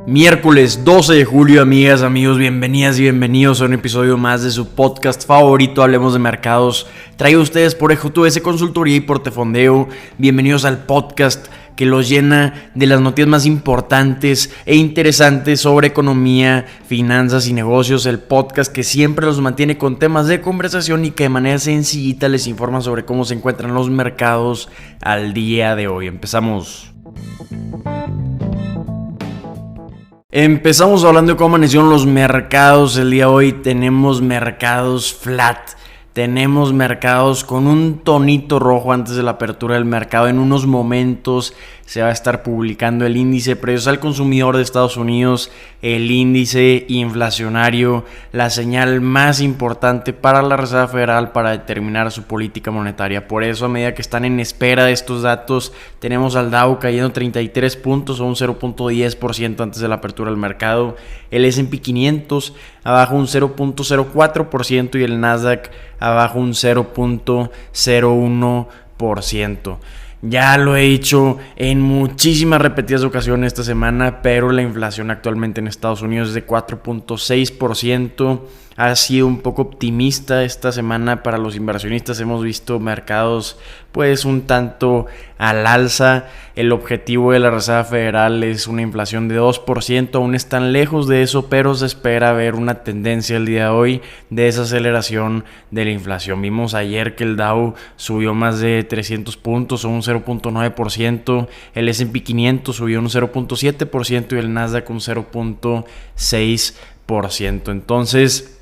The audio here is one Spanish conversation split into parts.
Miércoles 12 de julio, amigas, amigos, bienvenidas y bienvenidos a un episodio más de su podcast favorito, Hablemos de Mercados, traído a ustedes por EJS Consultoría y Portefondeo. Bienvenidos al podcast que los llena de las noticias más importantes e interesantes sobre economía, finanzas y negocios. El podcast que siempre los mantiene con temas de conversación y que de manera sencillita les informa sobre cómo se encuentran los mercados al día de hoy. Empezamos hablando de cómo amanecieron los mercados. El día de hoy tenemos mercados flat. Tenemos mercados con un tonito rojo antes de la apertura del mercado. En unos momentos se va a estar publicando el índice de precios al consumidor de Estados Unidos, el índice inflacionario, la señal más importante para la Reserva Federal para determinar su política monetaria. Por eso, a medida que están en espera de estos datos, tenemos al Dow cayendo 33 puntos o un 0.10% antes de la apertura del mercado. El S&P 500 abajo un 0.04% y el Nasdaq abajo un 0.01%. Ya lo he dicho en muchísimas repetidas ocasiones esta semana, pero la inflación actualmente en Estados Unidos es de 4.6%. Ha sido un poco optimista esta semana para los inversionistas. Hemos visto mercados pues un tanto al alza. El objetivo de la Reserva Federal es una inflación de 2%. Aún están lejos de eso, pero se espera ver una tendencia el día de hoy de desaceleración de la inflación. Vimos ayer que el Dow subió más de 300 puntos o un 0.9%. El S&P 500 subió un 0.7% y el Nasdaq un 0.6%. Entonces,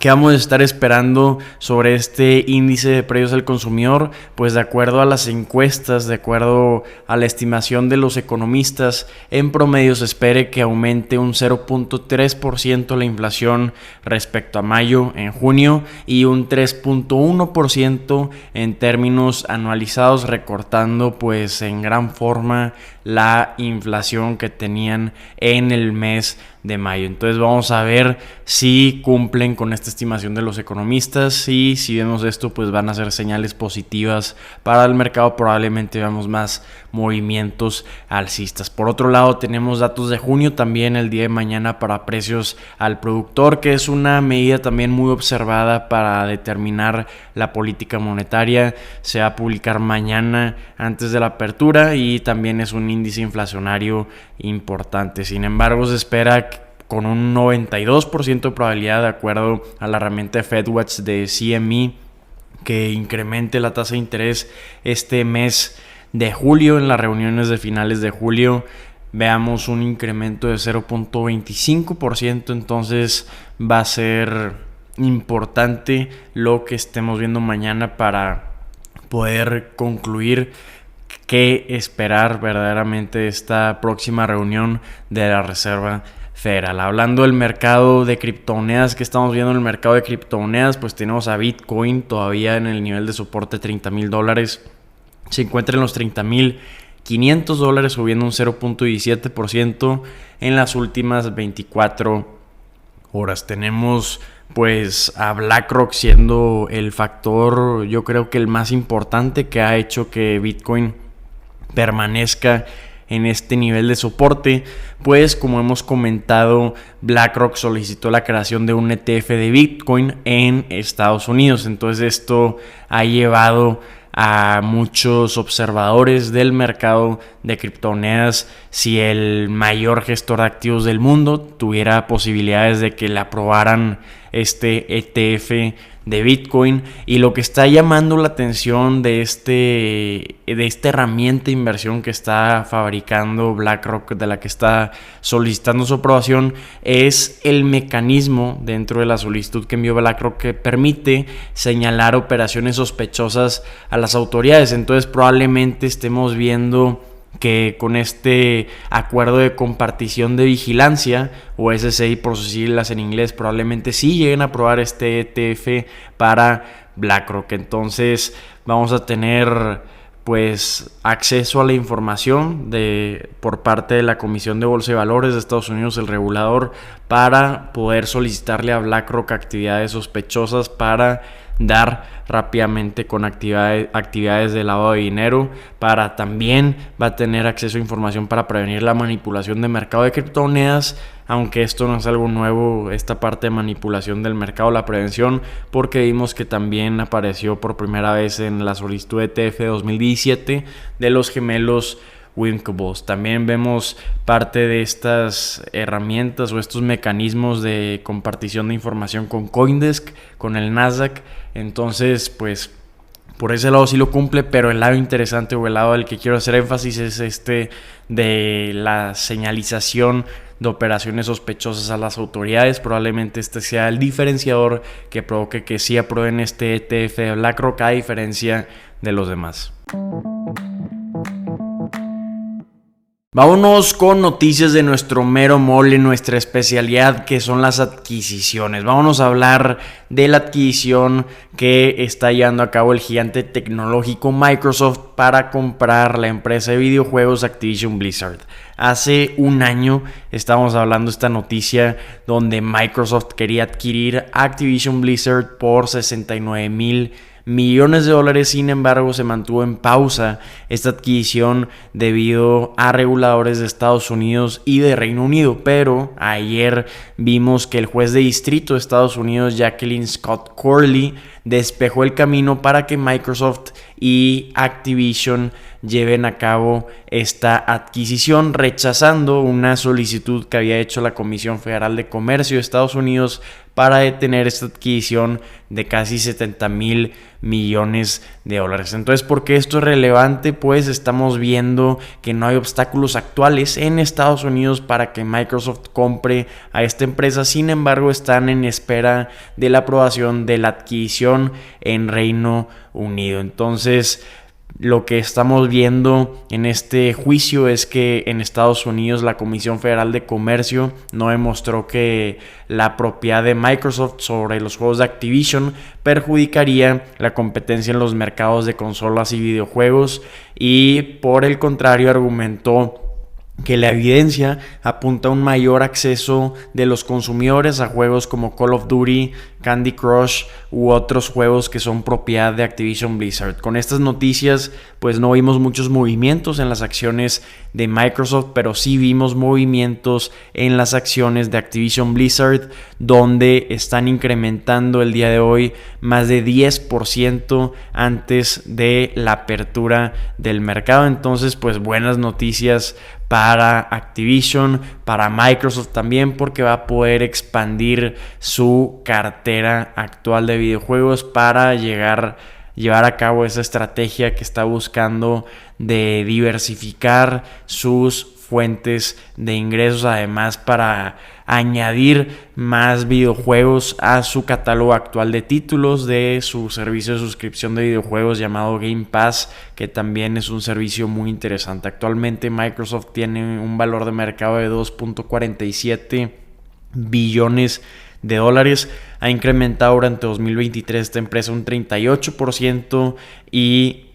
¿qué vamos a estar esperando sobre este índice de precios al consumidor? Pues de acuerdo a las encuestas, de acuerdo a la estimación de los economistas, en promedio se espere que aumente un 0.3% la inflación respecto a mayo en junio y un 3.1% en términos anualizados, recortando pues en gran forma la inflación que tenían en el mes de mayo. Entonces vamos a ver si cumplen con esta estimación de los economistas, y si vemos esto pues van a ser señales positivas para el mercado. Probablemente veamos más movimientos alcistas. Por otro lado, tenemos datos de junio también el día de mañana para precios al productor, que es una medida también muy observada para determinar la política monetaria. Se va a publicar mañana antes de la apertura y también es un índice inflacionario importante. Sin embargo, se espera con un 92% de probabilidad, de acuerdo a la herramienta de FedWatch de CME, que incremente la tasa de interés este mes de julio. En las reuniones de finales de julio veamos un incremento de 0.25%. Entonces va a ser importante lo que estemos viendo mañana para poder concluir qué esperar verdaderamente de esta próxima reunión de la Reserva Federal. Hablando del mercado de criptomonedas, que estamos viendo en el mercado de criptomonedas, pues tenemos a Bitcoin todavía en el nivel de soporte de $30,000. Se encuentra en los $30,500, subiendo un 0.17% en las últimas 24 horas. Tenemos pues a BlackRock siendo el factor, yo creo que el más importante, que ha hecho que Bitcoin permanezca en este nivel de soporte. Pues como hemos comentado, BlackRock solicitó la creación de un ETF de Bitcoin en Estados Unidos. Entonces esto ha llevado a muchos observadores del mercado de criptomonedas, si el mayor gestor de activos del mundo tuviera posibilidades de que le aprobaran este ETF de Bitcoin. Y lo que está llamando la atención de esta herramienta de inversión que está fabricando BlackRock, de la que está solicitando su aprobación, es el mecanismo dentro de la solicitud que envió BlackRock que permite señalar operaciones sospechosas a las autoridades. Entonces probablemente estemos viendo que con este acuerdo de compartición de vigilancia, o SCI por sus siglas en inglés, probablemente sí lleguen a aprobar este ETF para BlackRock. Entonces vamos a tener pues acceso a la información por parte de la Comisión de Bolsa y Valores de Estados Unidos, el regulador, para poder solicitarle a BlackRock actividades sospechosas para dar rápidamente con actividades de lavado de dinero, también va a tener acceso a información para prevenir la manipulación de mercado de criptomonedas, aunque esto no es algo nuevo, esta parte de manipulación del mercado, la prevención, porque vimos que también apareció por primera vez en la solicitud de ETF 2017 de los gemelos Winklevoss. También vemos parte de estas herramientas o estos mecanismos de compartición de información con CoinDesk, con el Nasdaq. Entonces, pues por ese lado sí lo cumple, pero el lado interesante o el lado del que quiero hacer énfasis es este de la señalización de operaciones sospechosas a las autoridades. Probablemente este sea el diferenciador que provoque que sí aprueben este ETF de BlackRock a diferencia de los demás. Vámonos con noticias de nuestro mero mole, nuestra especialidad, que son las adquisiciones. Vámonos a hablar de la adquisición que está llevando a cabo el gigante tecnológico Microsoft para comprar la empresa de videojuegos Activision Blizzard. Hace un año estábamos hablando de esta noticia donde Microsoft quería adquirir Activision Blizzard por $69,000 millones. Sin embargo, se mantuvo en pausa esta adquisición debido a reguladores de Estados Unidos y de Reino Unido. Pero ayer vimos que el juez de distrito de Estados Unidos, Jacqueline Scott Corley, despejó el camino para que Microsoft y Activision lleven a cabo esta adquisición, rechazando una solicitud que había hecho la Comisión Federal de Comercio de Estados Unidos para detener esta adquisición de casi $70,000 millones. Entonces, ¿por qué esto es relevante? Pues estamos viendo que no hay obstáculos actuales en Estados Unidos para que Microsoft compre a esta empresa. Sin embargo, están en espera de la aprobación de la adquisición en Reino Unido. Entonces, lo que estamos viendo en este juicio es que en Estados Unidos la Comisión Federal de Comercio no demostró que la propiedad de Microsoft sobre los juegos de Activision perjudicaría la competencia en los mercados de consolas y videojuegos, y por el contrario argumentó que la evidencia apunta a un mayor acceso de los consumidores a juegos como Call of Duty, Candy Crush u otros juegos que son propiedad de Activision Blizzard. Con estas noticias pues no vimos muchos movimientos en las acciones de Microsoft, pero sí vimos movimientos en las acciones de Activision Blizzard, donde están incrementando el día de hoy más de 10% antes de la apertura del mercado. Entonces pues buenas noticias para Activision, para Microsoft también, porque va a poder expandir su cartera actual de videojuegos para llevar a cabo esa estrategia que está buscando de diversificar sus fuentes de ingresos, además para añadir más videojuegos a su catálogo actual de títulos de su servicio de suscripción de videojuegos llamado Game Pass, que también es un servicio muy interesante. Actualmente Microsoft tiene un valor de mercado de $2.47 billones. Ha incrementado durante 2023 esta empresa un 38%, y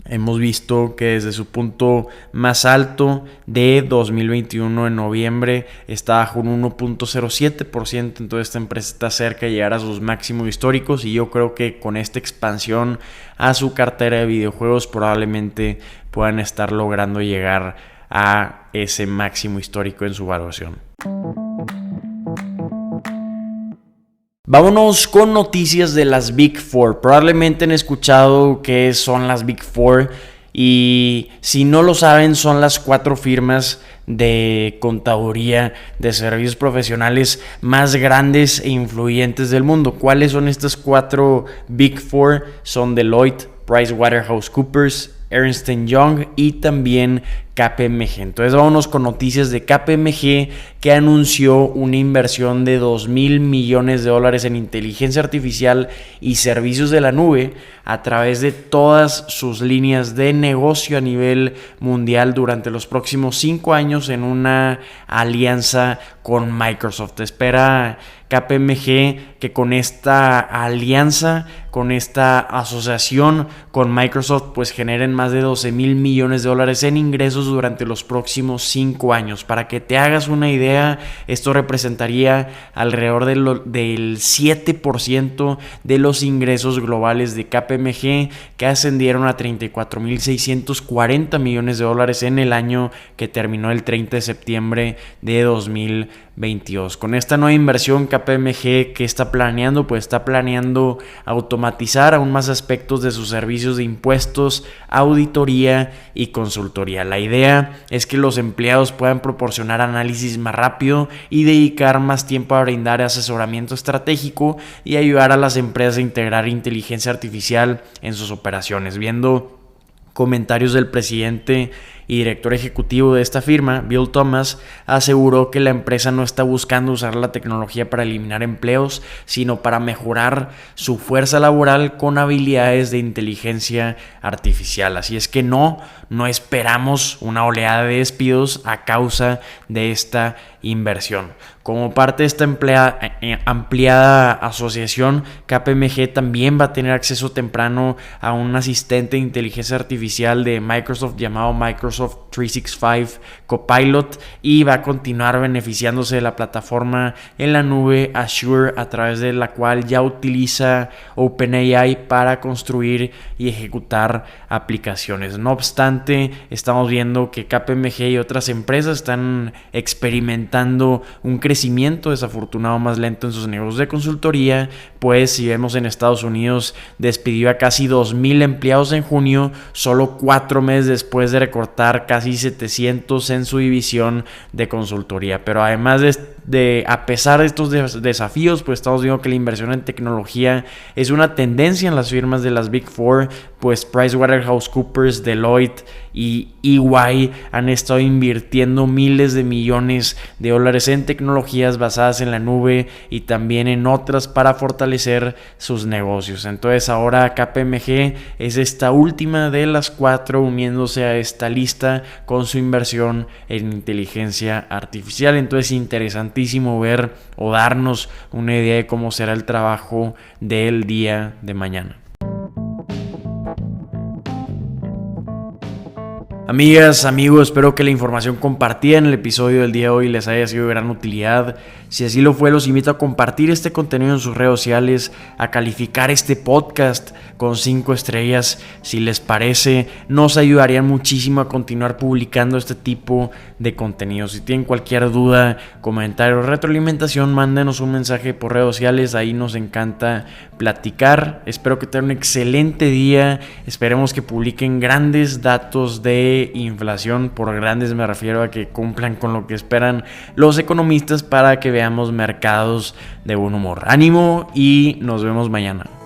hemos visto que desde su punto más alto de 2021 en noviembre está bajo un 1.07%. Entonces esta empresa está cerca de llegar a sus máximos históricos, y yo creo que con esta expansión a su cartera de videojuegos probablemente puedan estar logrando llegar a ese máximo histórico en su valoración. Vámonos con noticias de las Big Four. Probablemente han escuchado qué son las Big Four, y si no lo saben, son las 4 firmas de contaduría de servicios profesionales más grandes e influyentes del mundo. ¿Cuáles son estas 4 Big Four? Son Deloitte, PricewaterhouseCoopers, Ernst & Young y también KPMG. Entonces vámonos con noticias de KPMG, que anunció una inversión de $2,000 millones en inteligencia artificial y servicios de la nube a través de todas sus líneas de negocio a nivel mundial durante los próximos 5 años en una alianza con Microsoft. Espera KPMG que con esta alianza, con esta asociación con Microsoft, pues generen más de $12,000 millones en ingresos durante los próximos 5 años. Para que te hagas una idea, esto representaría alrededor del 7% de los ingresos globales de KPMG, que ascendieron a 34.640 millones de dólares en el año que terminó el 30 de septiembre de 2022. Con esta nueva inversión, KPMG, ¿qué está planeando? Pues está planeando automatizar aún más aspectos de sus servicios de impuestos, auditoría y consultoría. La idea es que los empleados puedan proporcionar análisis más rápido y dedicar más tiempo a brindar asesoramiento estratégico y ayudar a las empresas a integrar inteligencia artificial en sus operaciones. Viendo comentarios del presidente y director ejecutivo de esta firma, Bill Thomas, aseguró que la empresa no está buscando usar la tecnología para eliminar empleos, sino para mejorar su fuerza laboral con habilidades de inteligencia artificial. Así es que no esperamos una oleada de despidos a causa de esta inversión. Como parte de esta ampliada asociación, KPMG también va a tener acceso temprano a un asistente de inteligencia artificial de Microsoft llamado Microsoft 365 Copilot, y va a continuar beneficiándose de la plataforma en la nube Azure, a través de la cual ya utiliza OpenAI para construir y ejecutar aplicaciones. No obstante, estamos viendo que KPMG y otras empresas están experimentando un crecimiento desafortunado más lento en sus negocios de consultoría, pues si vemos en Estados Unidos despidió a casi 2,000 empleados en junio, solo 4 meses después de recortar casi 700 en su división de consultoría. Pero además a pesar de estos desafíos, pues estamos viendo que la inversión en tecnología es una tendencia en las firmas de las Big Four, pues PricewaterhouseCoopers, Deloitte y EY han estado invirtiendo miles de millones de dólares en tecnologías basadas en la nube y también en otras para fortalecer sus negocios. Entonces ahora KPMG es esta última de las 4 uniéndose a esta lista con su inversión en inteligencia artificial. Entonces interesantísimo ver o darnos una idea de cómo será el trabajo del día de mañana. Amigas, amigos, espero que la información compartida en el episodio del día de hoy les haya sido de gran utilidad. Si así lo fue, los invito a compartir este contenido en sus redes sociales, a calificar este podcast con 5 estrellas si les parece. Nos ayudarían muchísimo a continuar publicando este tipo de contenido. Si tienen cualquier duda, comentario o retroalimentación, mándenos un mensaje por redes sociales. Ahí nos encanta platicar. Espero que tengan un excelente día. Esperemos que publiquen grandes datos de inflación. Por grandes me refiero a que cumplan con lo que esperan los economistas para que veamos mercados de buen humor. Ánimo y nos vemos mañana.